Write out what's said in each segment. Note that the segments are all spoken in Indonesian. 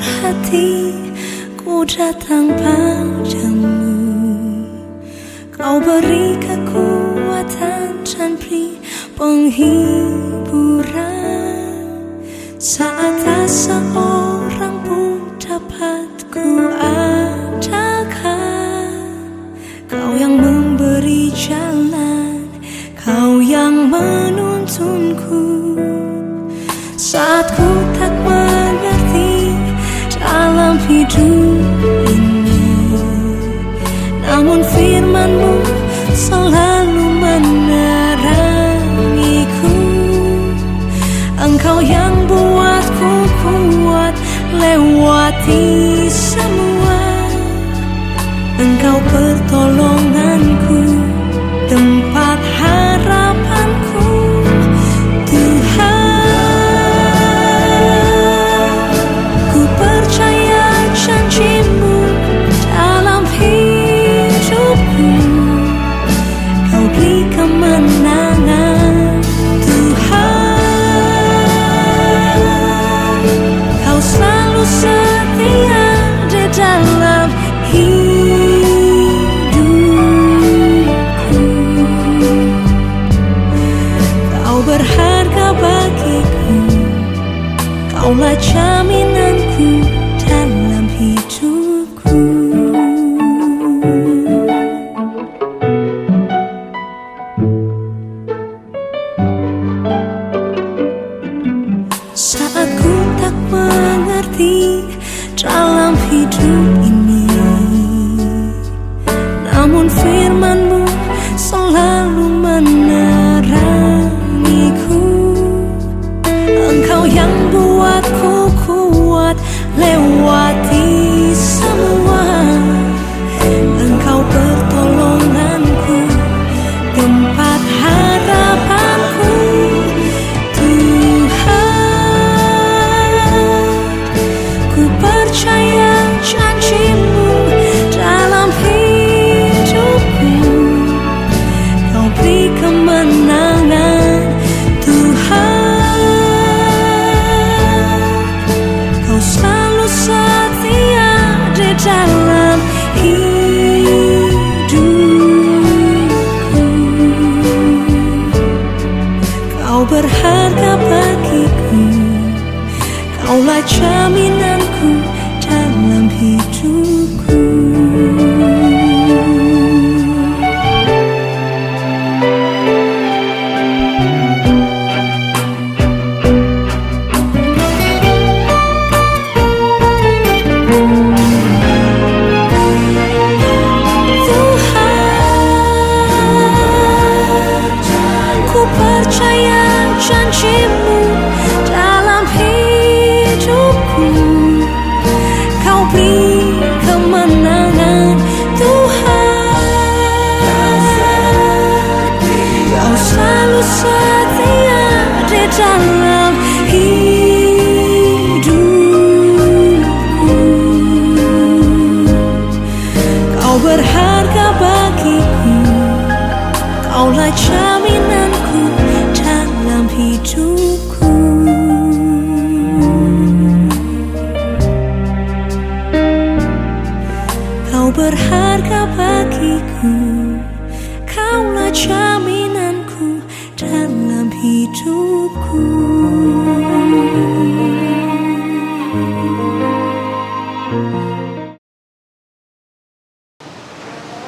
hati, ku datang padamu. Kau beri kekuatan dan beri penghiburan. Saat asa orang pun dapat ku adakan. Kau yang memberi jalan, kau yang menuntunku. Saat ku tak mengerti dalam hidup ini, namun firman-Mu selalu menerangiku. Engkau yang buatku kuat lewati semua. Engkau pertolonganku, tempat harapanku, Tuhan. Ku percaya janji-Mu dalam hidupku. Kau beri kemenangan, Tuhan. Kau selalu setia di dalam hidupku. Kau berharga bagiku, Kaulah jaminanku dalam hidupku. Saat ku tak mengerti dalam hidup ini, namun firman-Mu selalu menerangiku. Engkau yang buatku kuat lewati semua. Engkau pertolonganku, tempat harapanku, Tuhan. Ku percaya janji-Mu dalam hidupku. Kau beri kemenangan, Tuhan. Kau selalu setia di dalam hidupku. Kau berharga bagiku, Kaulah jaminanku dalam hidupku. Tuhan, ku percaya janji-Mu dalam hidupku. Kau beri kemenangan, Tuhan. Kau selalu setia di dalam hidupku. Kau berharga bagiku, Kaulah jaminanku dalam hidupku. Kau berharga bagiku, Kaulah jaminanku dalam hidupku.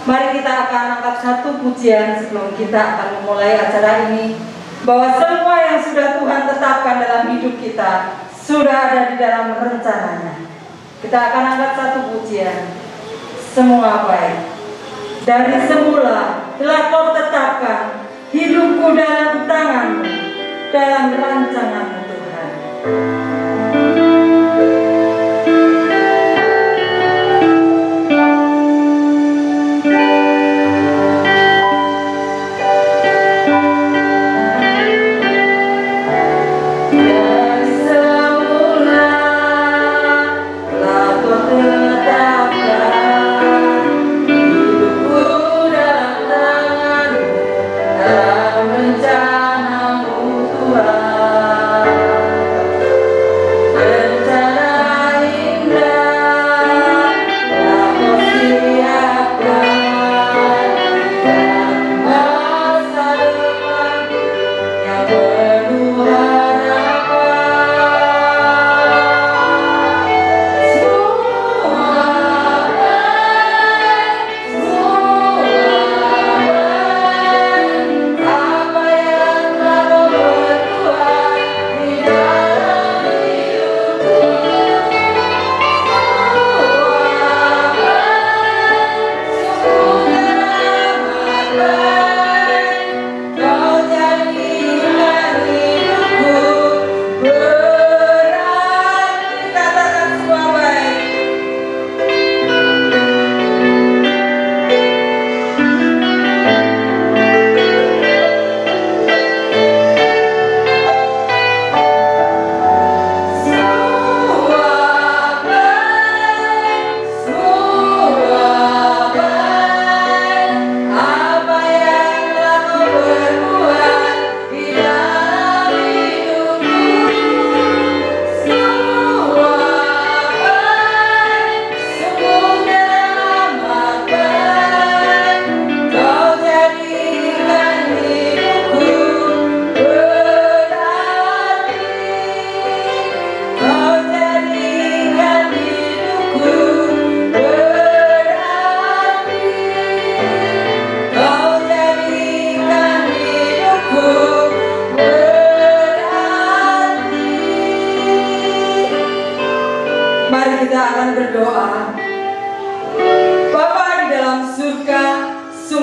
Mari kita akan angkat satu pujian sebelum kita akan memulai acara ini, bahwa semua yang sudah Tuhan tetapkan dalam hidup kita sudah ada di dalam rencananya. Kita akan angkat satu pujian. Semua baik. Dari semula telah Kau tetapkan hidupku dalam tangan-Mu, dalam rancangan-Mu, Tuhan. Rencana-Mu, Tuhan.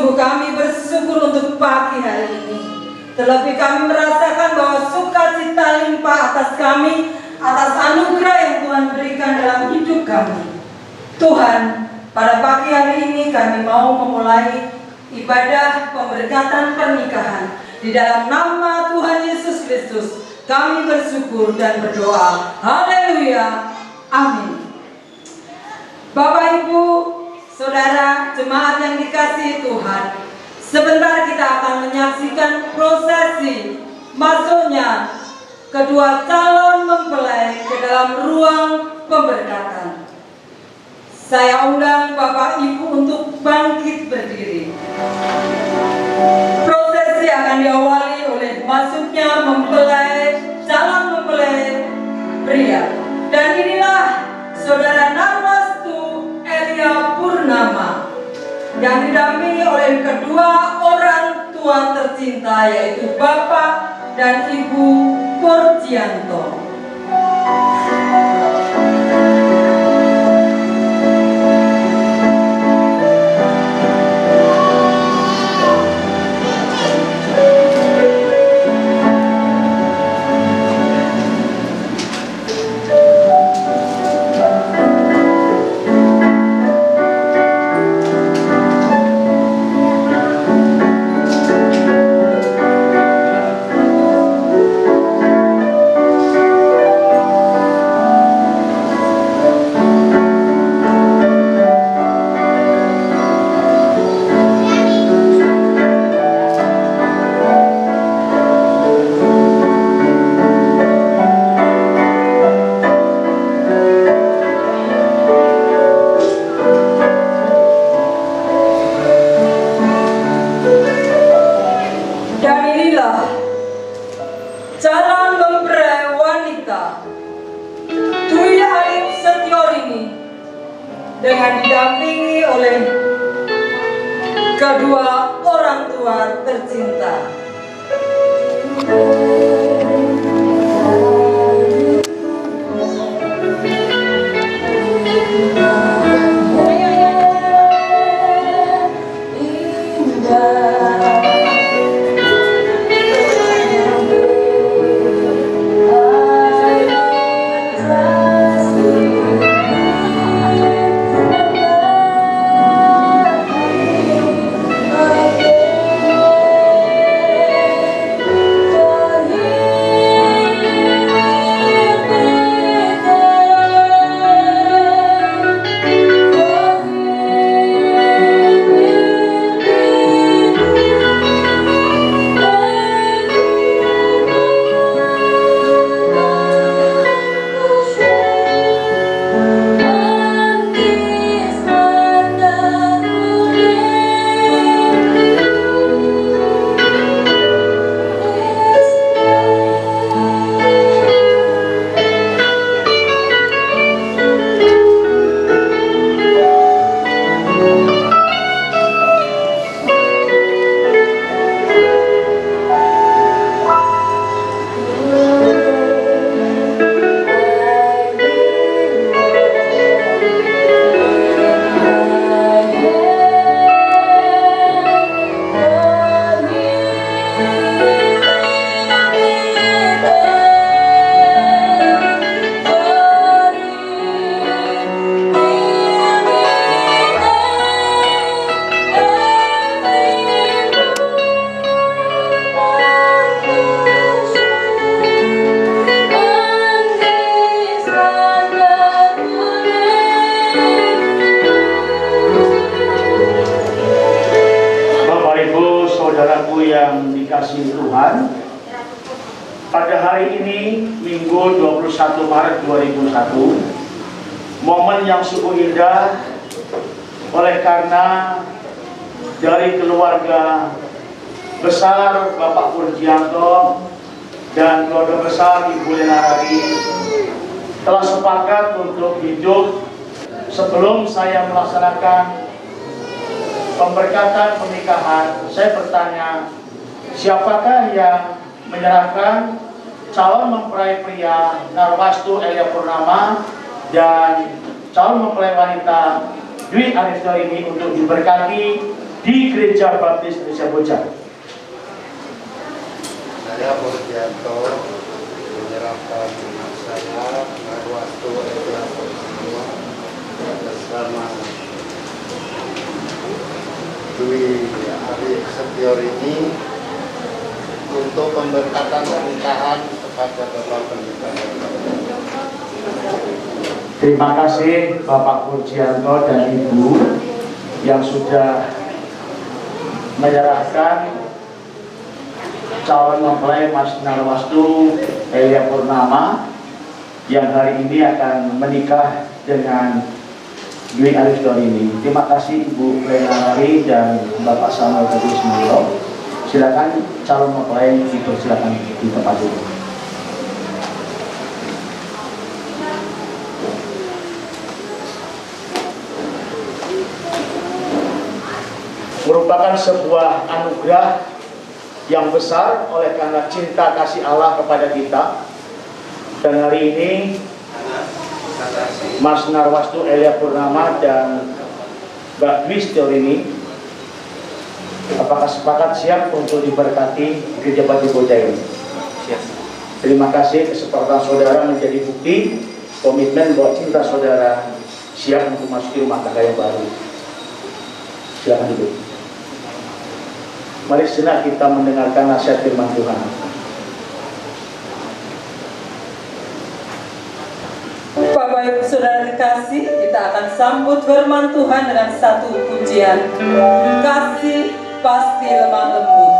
Ibu, kami bersyukur untuk pagi hari ini. Terlebih kami merasakan bahwa sukacita limpah atas kami, atas anugerah yang Tuhan berikan dalam hidup kami. Tuhan, pada pagi hari ini kami mau memulai ibadah pemberkatan pernikahan. Di dalam nama Tuhan Yesus Kristus, kami bersyukur dan berdoa. Haleluya. Amin. Bapak, Ibu, Saudara, jemaat yang dikasihi Tuhan, sebentar kita akan menyaksikan prosesi masuknya kedua calon mempelai ke dalam ruang pemberkatan. Saya undang Bapak Ibu untuk bangkit berdiri. Prosesi akan diawali oleh masuknya calon mempelai pria. Dan inilah Saudara Narwastu Elia Purnama yang didampingi oleh kedua orang tua tercinta, yaitu Bapak dan Ibu Purjianto. Calon mempelai wanita Dwi Arif Setiorini dengan didampingi oleh kedua orang tua tercinta. Yang dikasihi Tuhan, pada hari ini Minggu 21 Maret 2001, momen yang sungguh indah oleh karena dari keluarga besar Bapak Purjianto dan keluarga besar Ibu Lenaragi telah sepakat untuk hidup. Sebelum saya melaksanakan pemberkatan pernikahan, saya bertanya, siapakah yang menyerahkan calon mempelai pria Narwastu Elia Purnama dan calon mempelai wanita Dwi Arif ini untuk diberkati di Gereja Baptis Indonesia Bojang. Saya Purjianto menyerahkan saya Narwastu Elia Purnama bersama Dwi Ari Setiorini untuk pemberkatan pernikahan kepada Bapak Pendeta. Terima kasih Bapak Purjianto dan Ibu yang sudah menyerahkan calon mempelai Mas Narwastu Elia Purnama yang hari ini akan menikah dengan Dwi Aristorini. Terima kasih Ibu Renari dan Bapak Samuel Tadi Semilo. Silakan calon mempelai dipersilakan di tempat dulu. Merupakan sebuah anugerah yang besar oleh karena cinta kasih Allah kepada kita. Dan hari ini Mas Narwastu Elia Purnama dan Mbak Dwi Setiorini, apakah sepakat siap untuk diberkati Gereja Baptis Bojang ini? Terima kasih, kesepakatan saudara menjadi bukti komitmen bahwa cinta saudara siap untuk masuk rumah tangga yang baru. Silakan duduk. Mari sejenak kita mendengarkan nasihat firman Tuhan. Bapak Ibu Saudara dikasih, kita akan sambut firman Tuhan dengan satu pujian. Kasih pasti lemah lembut.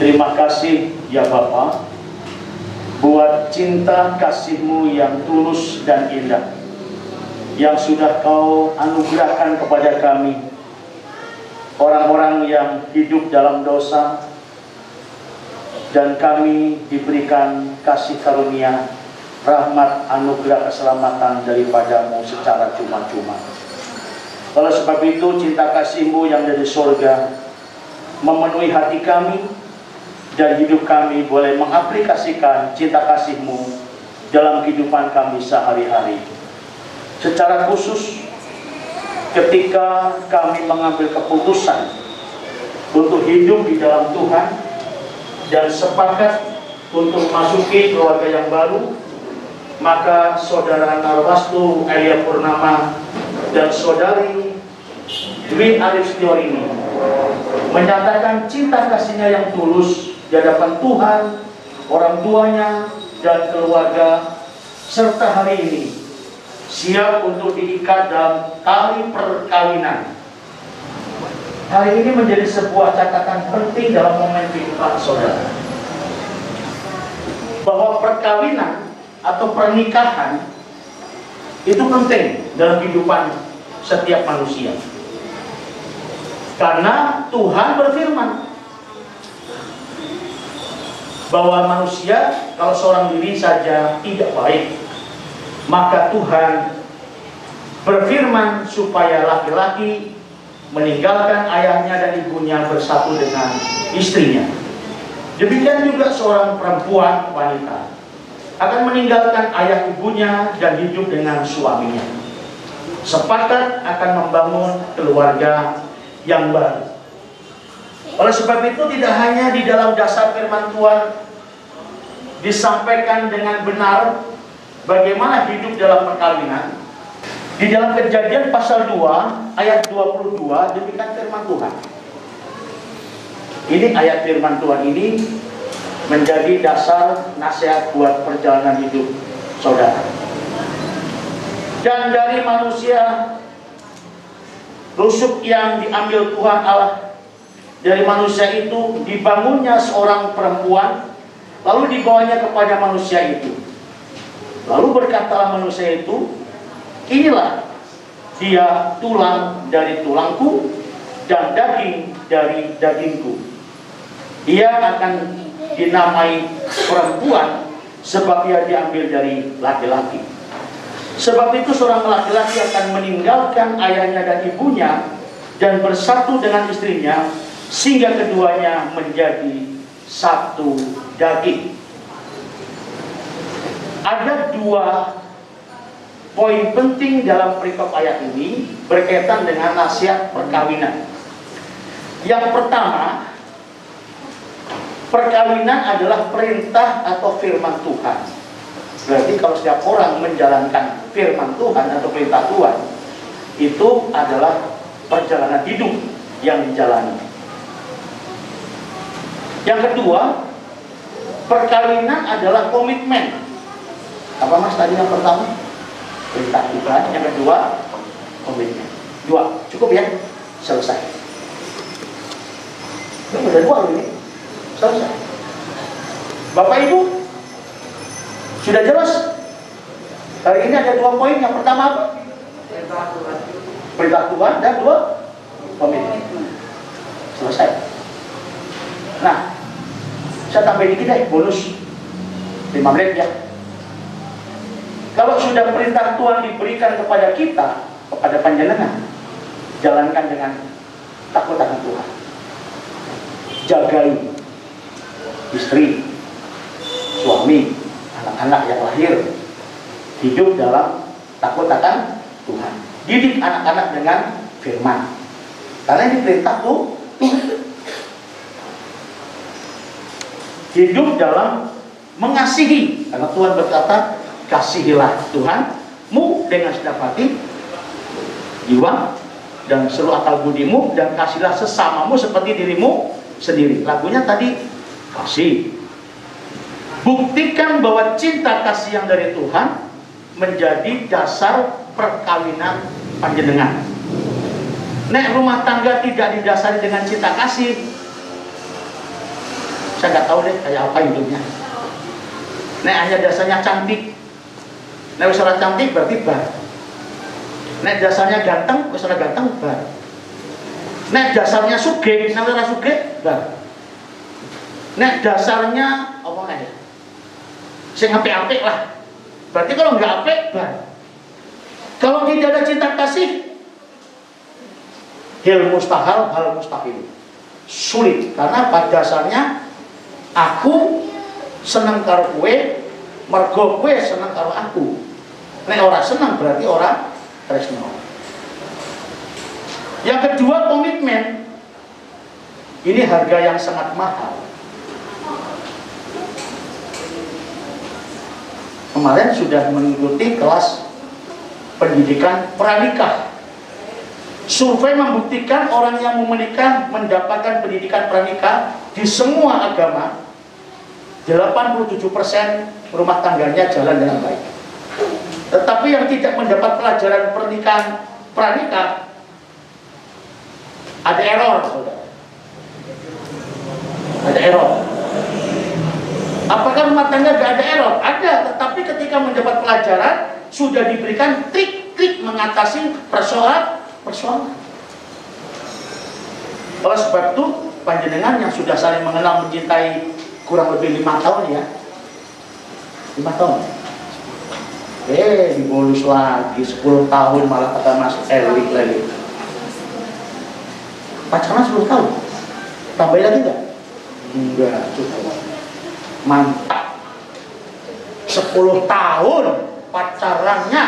Terima kasih ya Bapa, buat cinta kasih-Mu yang tulus dan indah yang sudah Kau anugerahkan kepada kami, orang-orang yang hidup dalam dosa, dan kami diberikan kasih karunia, rahmat, anugerah keselamatan daripada-Mu secara cuma-cuma. Oleh sebab itu, cinta kasih-Mu yang dari surga memenuhi hati kami, dan hidup kami boleh mengaplikasikan cinta kasih-Mu dalam kehidupan kami sehari-hari. Secara khusus, ketika kami mengambil keputusan untuk hidup di dalam Tuhan dan sepakat untuk memasuki keluarga yang baru, maka Saudara Narwastu Elia Purnama dan Saudari Dwi Aristorini menyatakan cinta kasihnya yang tulus di hadapan Tuhan, orang tuanya, dan keluarga, serta hari ini siap untuk diikat dalam tali perkawinan. Hari ini menjadi sebuah catatan penting dalam momen kehidupan saudara, bahwa perkawinan atau pernikahan itu penting dalam kehidupan setiap manusia. Karena Tuhan berfirman bahwa manusia kalau seorang diri saja tidak baik, maka Tuhan berfirman supaya laki-laki meninggalkan ayahnya dan ibunya bersatu dengan istrinya. Demikian juga seorang perempuan wanita akan meninggalkan ayah ibunya dan hidup dengan suaminya, sepakat akan membangun keluarga yang baru. Oleh sebab itu, tidak hanya di dalam dasar firman Tuhan disampaikan dengan benar bagaimana hidup dalam perkawinan. Di dalam Kejadian pasal 2 ayat 22 demikian firman Tuhan. Ini ayat firman Tuhan ini menjadi dasar nasihat buat perjalanan hidup saudara. Dan dari manusia rusuk yang diambil Tuhan Allah, dari manusia itu dibangunnya seorang perempuan, lalu dibawanya kepada manusia itu. Lalu berkatalah manusia itu, inilah dia tulang dari tulangku dan daging dari dagingku. Ia akan dinamai perempuan sebab ia diambil dari laki-laki. Sebab itu seorang laki-laki akan meninggalkan ayahnya dan ibunya dan bersatu dengan istrinya, sehingga keduanya menjadi satu daging. Ada dua poin penting dalam perikop ayat ini berkaitan dengan nasihat perkawinan. Yang pertama, perkawinan adalah perintah atau firman Tuhan. Berarti kalau setiap orang menjalankan firman Tuhan atau perintah Tuhan, itu adalah perjalanan hidup yang dijalani. Yang kedua, perkawinan adalah komitmen. Apa mas tadi yang pertama? Perintah Tuhan. Yang kedua, komitmen. Dua, cukup ya? Selesai. Ini udah dua loh ini. Selesai. Bapak Ibu, sudah jelas? Hari ini ada dua poin. Yang pertama apa? Perintah Tuhan. Dan dua, komitmen. Selesai. Nah, saya tambahin dikit deh, bonus 5 menit ya. Kalau sudah perintah Tuhan diberikan kepada kita, kepada panjenengan, jalankan dengan takut akan Tuhan. Jagai istri, suami, anak-anak yang lahir, hidup dalam takut akan Tuhan. Didik anak-anak dengan firman. Karena ini perintah Tuhan. Hidup dalam mengasihi, karena Tuhan berkata, kasihilah Tuhanmu dengan segenap hati, jiwa, dan seluruh akal budimu, dan kasihlah sesamamu seperti dirimu sendiri. Lagunya tadi kasih. Buktikan bahwa cinta kasih yang dari Tuhan menjadi dasar perkawinan panjenengan. Nek rumah tangga tidak didasari dengan cinta kasih, saya nggak tahu deh kayak apa hidupnya. Nek hanya dasarnya cantik, nek usaha cantik berarti bar. Nek dasarnya ganteng, usaha ganteng bar. Nek dasarnya sugih, nek usaha sugih bar. Nek dasarnya apa ya? Saya apik-apik lah. Berarti kalau nggak apik bar. Kalau tidak ada cinta kasih, hal mustahil, hal mustahil. Sulit karena pada dasarnya aku seneng karo kowe, mergo kowe seneng karo aku. Nek ora seneng berarti ora tresno. Yang kedua, komitmen. Ini harga yang sangat mahal. Kemarin sudah mengikuti kelas pendidikan pranikah. Survei membuktikan orang yang mau menikah mendapatkan pendidikan pranikah di semua agama, 87% rumah tangganya jalan dengan baik. Tetapi yang tidak mendapat pelajaran pernikahan pranikah, ada error, saudara. Ada error. Apakah rumah tangga gak ada error? Ada, tetapi ketika mendapat pelajaran sudah diberikan trik-trik mengatasi persoalan. Oleh sebab itu, panjenengan yang sudah saling mengenal mencintai kurang lebih 5 tahun ya, 5 tahun. Dibolus lagi 10 tahun malah kata Mas Elik lagi. Pacaran 10 tahun. Tambahin lagi nggak? Enggak, cukup. Mantap. 10 tahun pacarannya,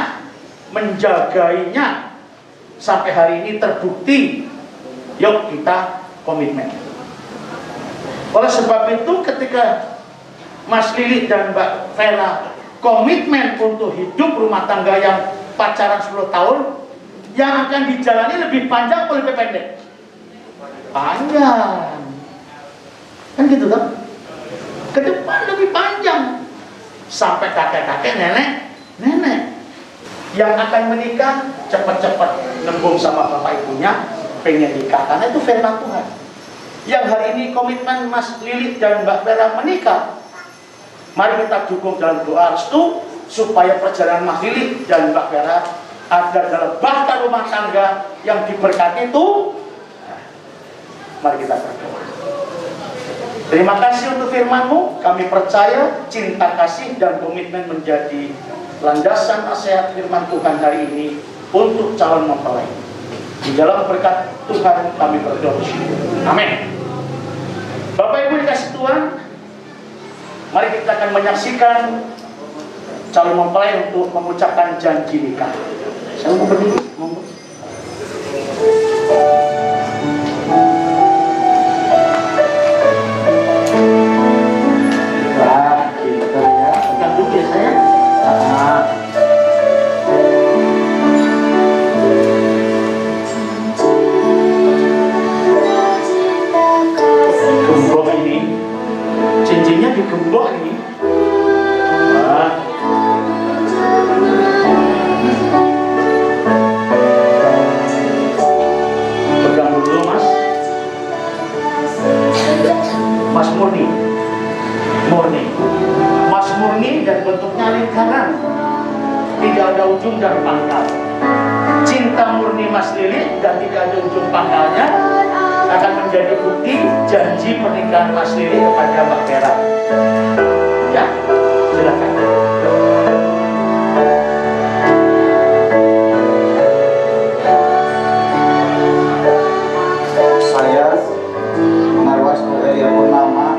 menjagainya, sampai hari ini terbukti. Yuk kita komitmen. Oleh sebab itu ketika Mas Lili dan Mbak Vera komitmen untuk hidup rumah tangga yang pacaran 10 tahun, yang akan dijalani lebih panjang atau lebih pendek? Panjang. Kan gitu kan? Ke depan lebih panjang. Sampai kakek-kakek, nenek. Yang akan menikah cepat-cepat nembung sama bapak ibunya, pengen nikah, karena itu firman Tuhan. Yang hari ini komitmen Mas Lili dan Mbak Vera menikah, mari kita dukung dalam doa restu supaya perjalanan Mas Lili dan Mbak Vera ada dalam bahkan rumah tangga yang diberkati itu. Mari kita berdoa. Terima kasih untuk firman-Mu. Kami percaya cinta kasih dan komitmen menjadi landasan nasihat firman Tuhan hari ini untuk calon mempelai. Di dalam berkat Tuhan kami berdoa. Amin. Bapak Ibu dikasih Tuhan, mari kita akan menyaksikan calon mempelai untuk mengucapkan janji nikah. Saya mau berdiri, digembok ini. Pegang dulu Mas. Mas Murni. Mas Murni dan bentuknya lingkaran. Tidak ada ujung dan pangkal. Cinta murni Mas Lili dan tidak ada ujung pangkalnya akan menjadi bukti janji pernikahan Mas Lili kepada Mbak Vera. Ya, silakan. Saya, Marwas Elia Purnama,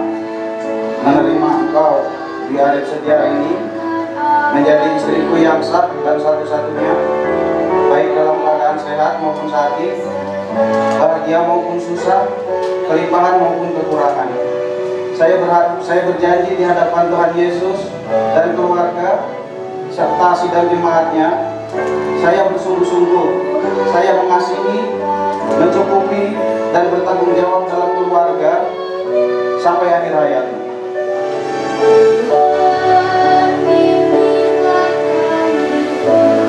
menerima engkau di hari setia ini menjadi istriku yang sah dan satu-satunya, baik dalam keadaan sehat maupun sakit, bahagia maupun susah, kelimpahan maupun kekurangan. Saya berjanji di hadapan Tuhan Yesus dan keluarga serta sidang jemaatnya, saya bersungguh-sungguh, saya mengasihi, mencukupi dan bertanggung jawab dalam keluarga sampai akhir hayat.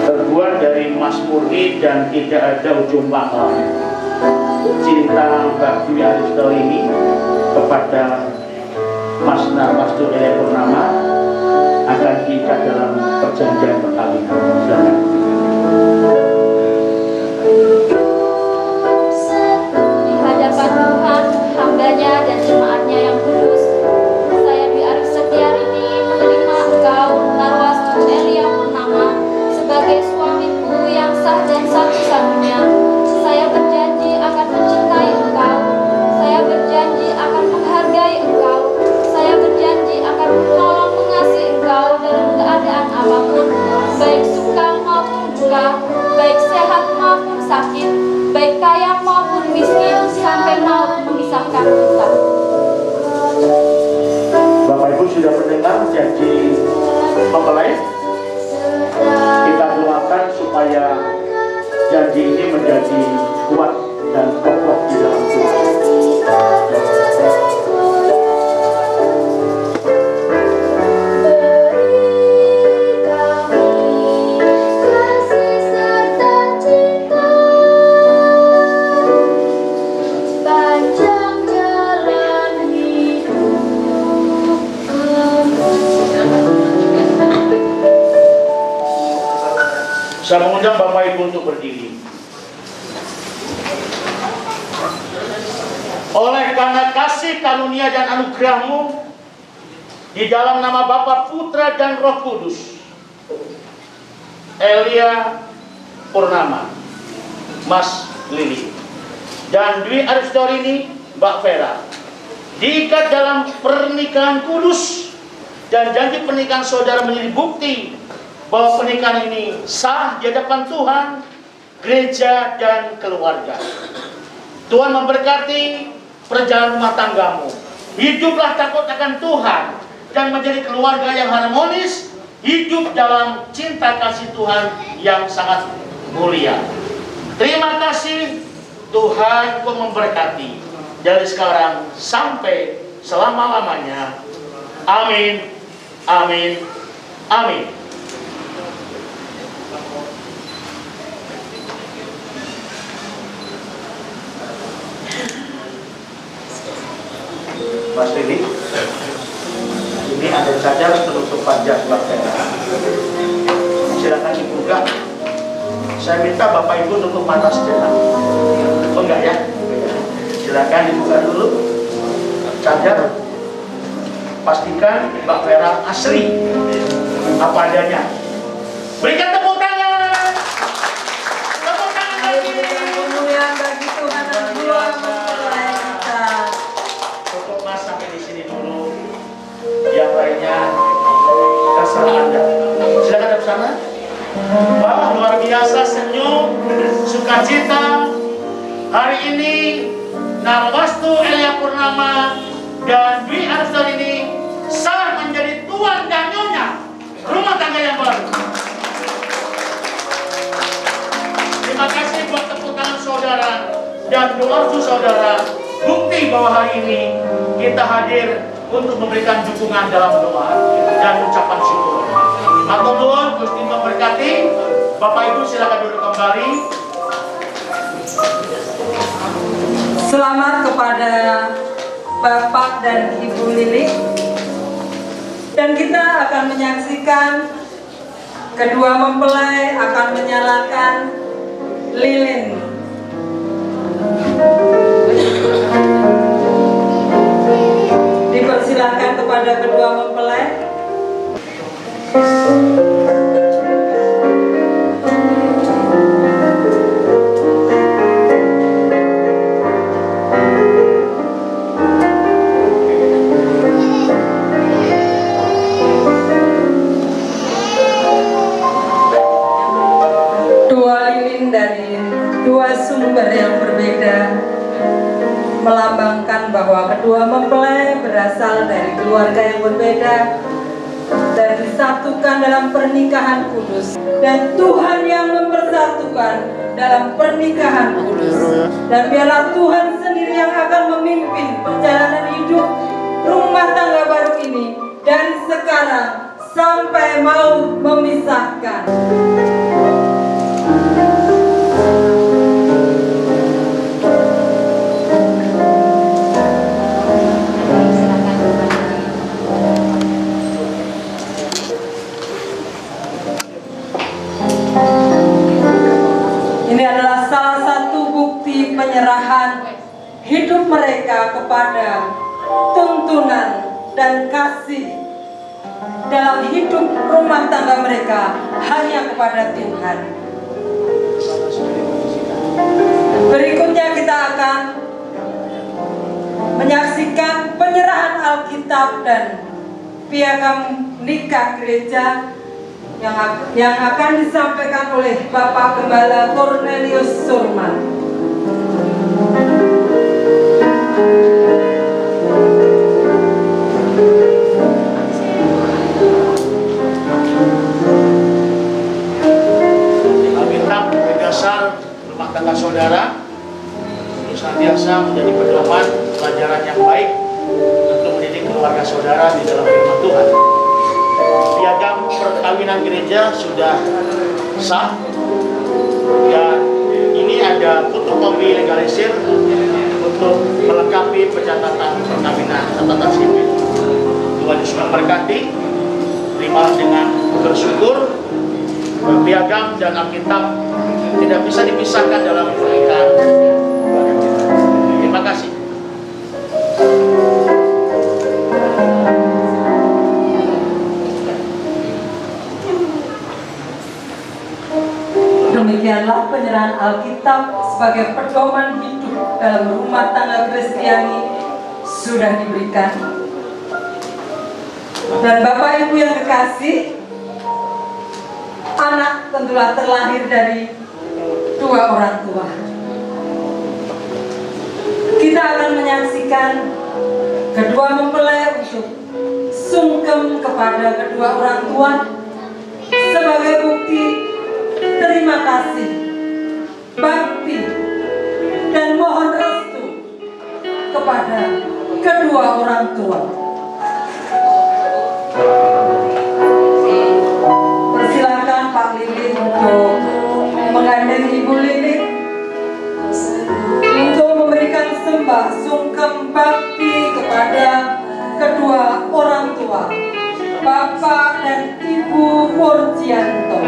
Terbuat dari Mas Murni dan tidak ada ujung pangkal. Cinta Mbak Dwi Aristo ini kepada Mas Narwastu Elia Purnama akan diikat dalam perjanjian perkawinan. Silakan. Di hadapan Tuhan, hambanya dan jemaatnya yang kudus, saya Dwi Arif Setiarini menerima engkau Narwastu Elia Purnama sebagai suamiku yang sah dan satu-satunya. Saya berjanji akan mencintai engkau. Saya berjanji akan menghargai engkau. Saya berjanji akan menolong mengasihi engkau dalam keadaan apapun, baik suka maupun duka, baik sehat maupun sakit, baik kaya maupun miskin, sampai maut memisahkan kita. Bapak Ibu sudah mendengar janji mempelai? Kita doakan supaya janji ini menjadi kuat dan kokoh di dalam Tuhan. Saya mengundang Bapak Ibu untuk berdiri. Oleh karena kasih karunia dan anugerah-Mu di dalam nama Bapa, Putra dan Roh Kudus, Elia Purnama, Mas Lili, dan Dwi Aristorini, Mbak Vera, diikat dalam pernikahan kudus, dan janji pernikahan saudara menjadi bukti bahwa pernikahan ini sah di hadapan Tuhan, gereja, dan keluarga. Tuhan memberkati perjalanan rumah tanggamu. Hiduplah takut akan Tuhan dan menjadi keluarga yang harmonis, hidup dalam cinta kasih Tuhan yang sangat mulia. Terima kasih, Tuhan pun memberkati dari sekarang sampai selama-lamanya. Amin, amin, amin. Mas Rini, ini ada saja penutupan jasmah saya. Silakan dibuka. Saya minta Bapak Ibu tutup mata sejenak. Oh enggak ya? Silakan dibuka dulu. Cadar. Pastikan Mbak Vera asli apa adanya. Berikan tepuk tangan. Tepuk tangan lagi. Kemuliaan bagi Tuhan dan jiwa mempelai kita. Untuk Mas sampai di sini dulu. Yang lainnya terserah Anda. Silakan ke sana. Wah, luar biasa, senyum, sukacita. Hari ini Narwastu Elia Purnama dan Dwi Aristorini sah menjadi tuan dan nyonya rumah tangga yang baru. Terima kasih buat tepuk tangan saudara dan doa saudara. Bukti bahwa hari ini kita hadir untuk memberikan dukungan dalam doa dan ucapan syukur. Matur nuwun, Gusti memberkati. Bapak Ibu silakan duduk kembali. Selamat kepada Bapak dan Ibu Lili. Dan kita akan menyaksikan kedua mempelai akan menyalakan lilin. Dipersilakan kepada kedua mempelai. Dua lilin dari dua sumber yang berbeda melambangkan bahwa kedua mempelai berasal dari keluarga yang berbeda dan disatukan dalam pernikahan kudus, dan Tuhan yang mempersatukan dalam pernikahan kudus. Dan biarlah Tuhan sendiri yang akan memimpin perjalanan hidup rumah tangga baru ini dari sekarang sampai mau memisahkan. Ini adalah salah satu bukti penyerahan hidup mereka kepada tuntunan dan kasih dalam hidup rumah tangga mereka hanya kepada Tuhan. Berikutnya kita akan menyaksikan penyerahan Alkitab dan piagam nikah gereja yang akan disampaikan oleh Bapak Gembala Cornelius Surman. Alkitab berdasar rumah tangga saudara untuk senantiasa menjadi pedoman pelajaran yang baik untuk mendidik keluarga saudara di dalam firman Tuhan. Piagam perkawinan gereja sudah sah dan ini ada fotokopi legalisir untuk melengkapi pencatatan perkawinan catatan sipil. Tuhan Yesus memberkati. Terima dengan bersyukur. Piagam dan Alkitab tidak bisa dipisahkan dalam pernikahan. Terima kasih. Demikianlah penyerahan Alkitab sebagai pedoman hidup dalam rumah tangga Kristiani sudah diberikan. Dan Bapak Ibu yang kekasih, anak tentulah terlahir dari dua orang tua. Kita akan menyaksikan kedua mempelai untuk sungkem kepada kedua orang tua sebagai bukti terima kasih, bakti, dan mohon restu kepada kedua orang tua. Persilakan Pak Lilit untuk menggandeng Ibu Lilit untuk memberikan sembah sungkem bakti kepada kedua orang tua, Bapak dan Ibu Purjianto.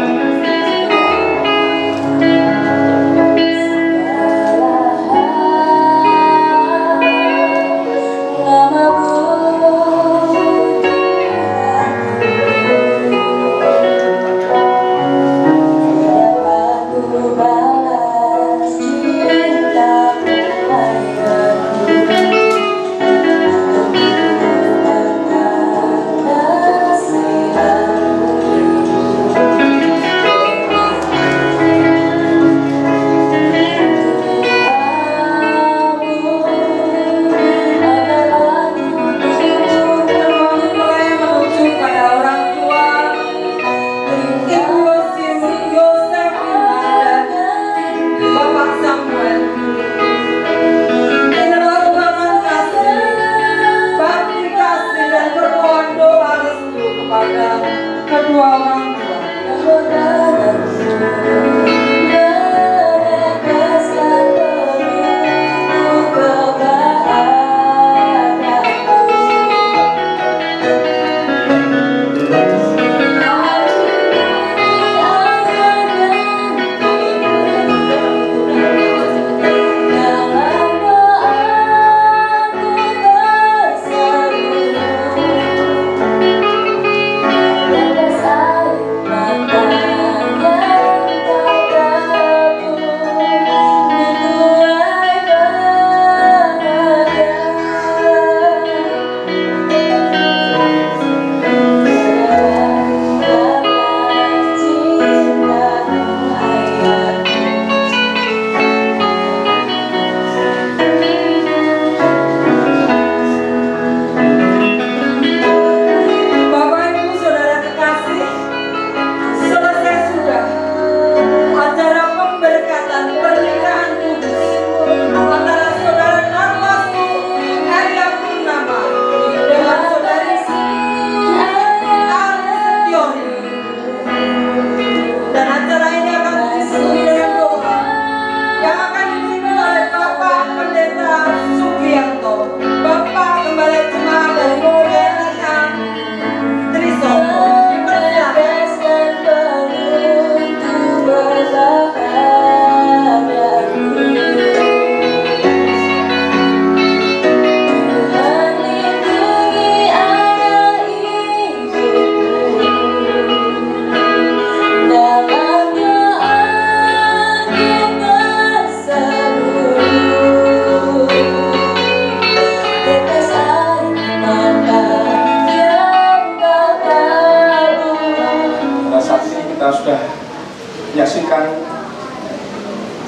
menyaksikan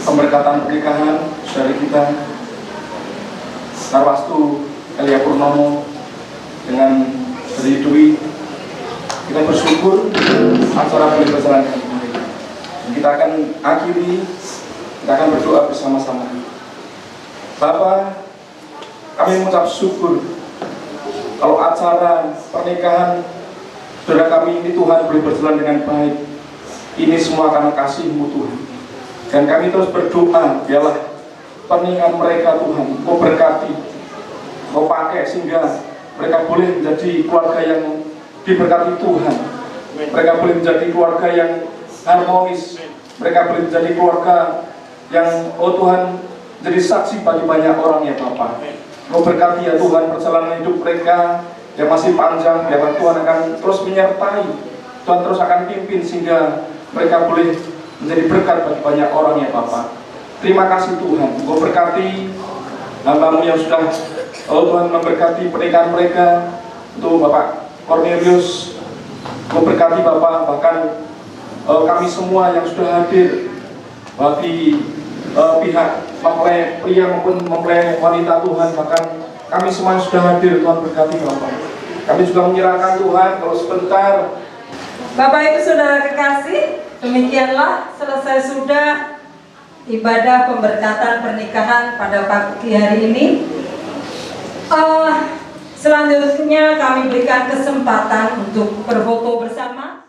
pemberkatan pernikahan saudari kita Narwastu Elia Purnomo dengan Saudari Dwi. Kita bersyukur acara boleh berjalan dengan baik. Kita akan akhiri, kita akan berdoa bersama-sama. Bapa, kami mengucap syukur kalau acara pernikahan saudara kami ini Tuhan boleh berjalan dengan baik. Ini semua karena kasih-Mu Tuhan. Dan kami terus berdoa, biarlah pernikahan mereka Tuhan Kau berkati, Kau pakai sehingga mereka boleh menjadi keluarga yang diberkati Tuhan. Mereka boleh menjadi keluarga yang harmonis. Mereka boleh menjadi keluarga yang, oh Tuhan, jadi saksi bagi banyak orang ya Bapa. Kau berkati ya Tuhan perjalanan hidup mereka yang masih panjang. Biarlah Tuhan akan terus menyertai, Tuhan terus akan pimpin sehingga mereka boleh menjadi berkat bagi banyak orang ya Bapa. Terima kasih Tuhan, Kau berkati hamba-Mu yang sudah Tuhan memberkati pernikahan mereka. Untuk Bapak Cornelius, memberkati Bapak, bahkan kami semua yang sudah hadir bagi pihak mempelai pria maupun mempelai wanita Tuhan, bahkan kami semua yang sudah hadir, Tuhan berkati Bapak. Kami juga menyerahkan Tuhan kalau sebentar. Bapak Ibu Saudara kekasih, demikianlah selesai sudah ibadah pemberkatan pernikahan pada pagi hari ini. Selanjutnya kami berikan kesempatan untuk berfoto bersama.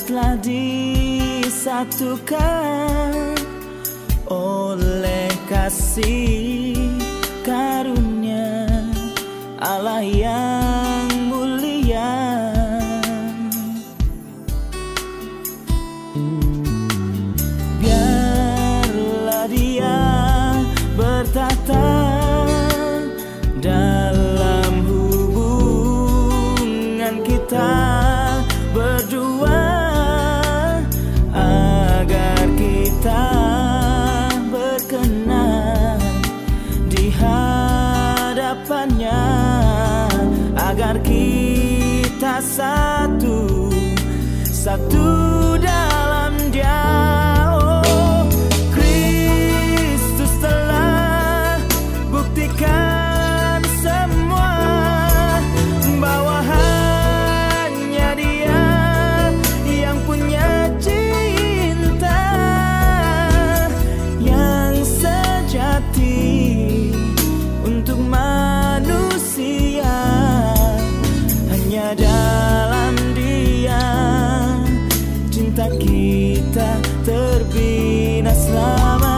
telah disatukan oleh kasih karunia Allah yang mulia. Biarlah Dia bertata dalam hubungan kita berdua, agar kita berkenan di hadapannya, agar kita satu dalam Dia. Oh, Kristus telah buktikan semua bahwa hanya Dia yang punya cinta yang sejati untuk manusia. Hanya dalam Dia cinta kita terbina selamanya.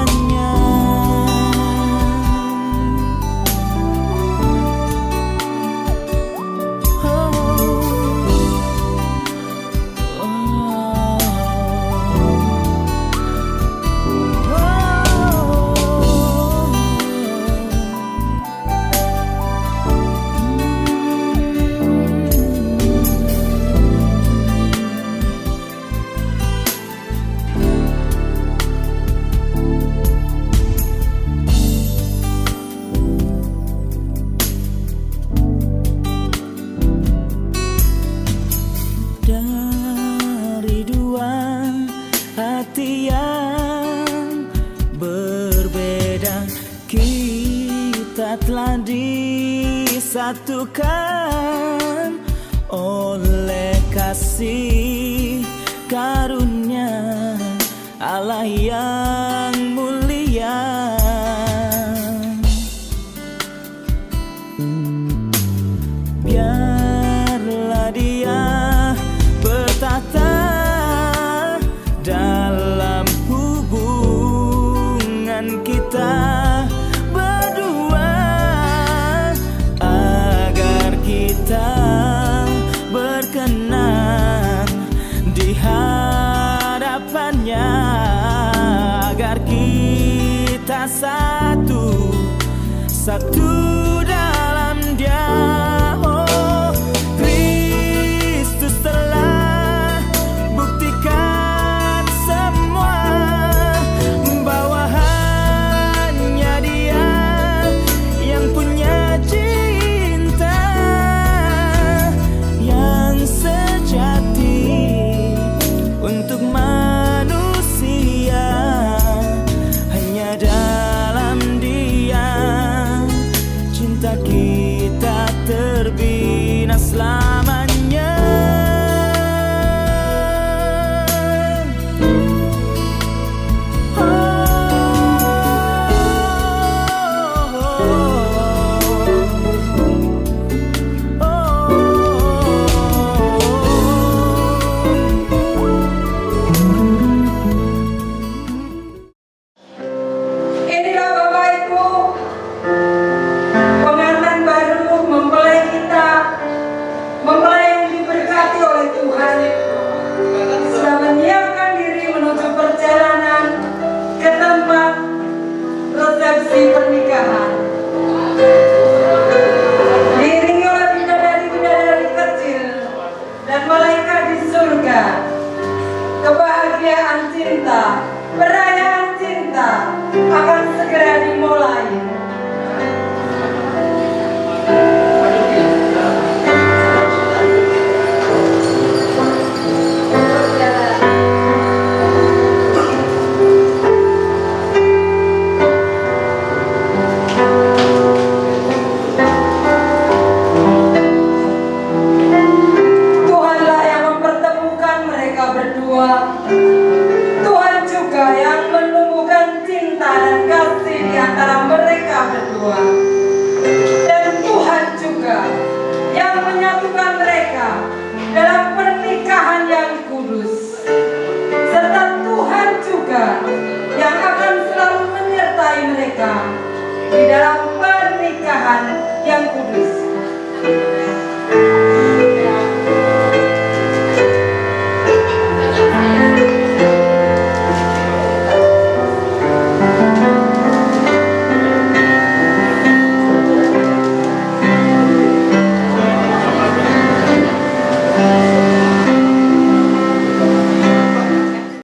Dari dua hati yang berbeda, kita telah disatukan oleh kasih karunia Allah yang mulia. Biarlah Dia bertata dalam hubungan kita berdua, agar kita berkenan di hadapannya, agar kita satu dalam Dia. Oh, Kristus telah buktikan semua bahwa hanya Dia yang punya cinta yang sejati untuk manusia. Hanya dalam Dia segera dimulai. Tuhanlah yang mempertemukan mereka berdua. Tuhan juga yang menumbuhkan cinta dan kasih di antara mereka berdua. Dan Tuhan juga yang menyatukan mereka dalam pernikahan yang kudus. Serta Tuhan juga yang akan selalu menyertai mereka di dalam pernikahan yang kudus.